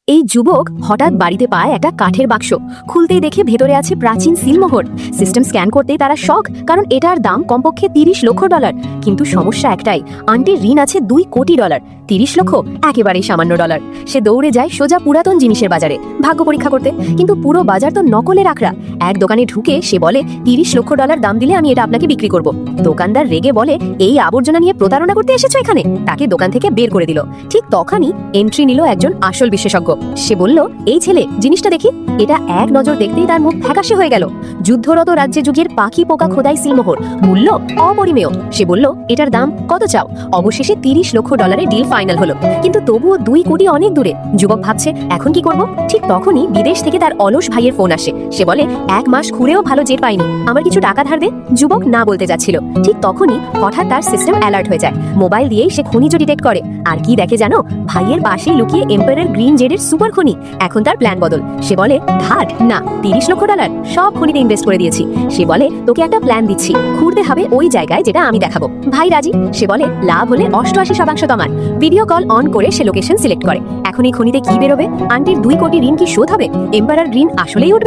এই যুবক হঠাৎ বাড়িতে পায় একটা কাঠের বাক্স। খুলতেই দেখে ভেতরে আছে প্রাচীন সিলমোহর। সিস্টেম স্ক্যান করতেই তারা শক, কারণ এটার দাম কমপক্ষে $30 লক্ষ। কিন্তু সমস্যা একটাই, আন্টির ঋণ আছে $2 কোটি। 30 লক্ষ একেবারেই সামান্য ডলার। সে দৌড়ে যায় সোজা পুরাতন জিনিসের বাজারে ভাগ্য পরীক্ষা করতে, কিন্তু পুরো বাজার তো নকলের আখড়া। এক দোকানে ঢুকে সে বলে, $30 লক্ষ দাম দিলে আমি এটা আপনাকে বিক্রি করব। দোকানদার রেগে বলে, এই আবর্জনা নিয়ে প্রতারণা করতে এসেছো এখানে? তাকে দোকান থেকে বের করে দিল। ঠিক তখনই এন্ট্রি নিল একজন আসল বিশেষজ্ঞ। সে বলল, এই ছেলে, জিনিসটা দেখি। এটা এক নজর দেখতেই তার মুখ ফ্যাকাশে হয়ে গেল। যুদ্ধরত রাজ্যে যুগের পাখি পোকা খোদাই সিলমোহর, মূল্য অপরিমেয়। সে বলল, এটার দাম কত চাও? অবশেষে $30 লক্ষ ডিল ফাইনাল হলো। কিন্তু তবুও 2 কোটি অনেক দূরে। যুবক ভাবছে, এখন কি করব? ঠিক তখনই বিদেশ থেকে তার অলস ভাইয়ের ফোন আসে। সে বলে, 1 মাস ঘুরেও ভালো জেট পাইনি, আমার কিছু টাকা ধার দে। যুবক না বলতে যাচ্ছিল, ঠিক তখনই হঠাৎ তার সিস্টেম অ্যালার্ট হয়ে যায়। মোবাইল দিয়েই সে খনিজ ডিটেক্ট করে। আর কি দেখে জানো? ভাইয়ের পাশেই লুকিয়ে এম্পায়ারের গ্রিন জেডের সুপার খনি। এখন তার প্ল্যান বদল। সে বলে, ধার না, $30 লক্ষ সব খনিতে ইনভেস্ট করে দিয়েছি। সে বলে, তোকে একটা প্ল্যান দিচ্ছি, খুঁড়তে হবে ওই জায়গায় যেটা আমি দেখাবো। ভাই রাজি। সে বলে, লাভ হলে 88% তোমার। ভিডিও কল অন করে সে লোকেশন সিলেক্ট করে। এখন এই খনিতে কি বেরোবে? আন্টির 2 কোটি ঋণ কি শোধ হবে? এম্পায়ার গ্রিন আসলেই উঠবে?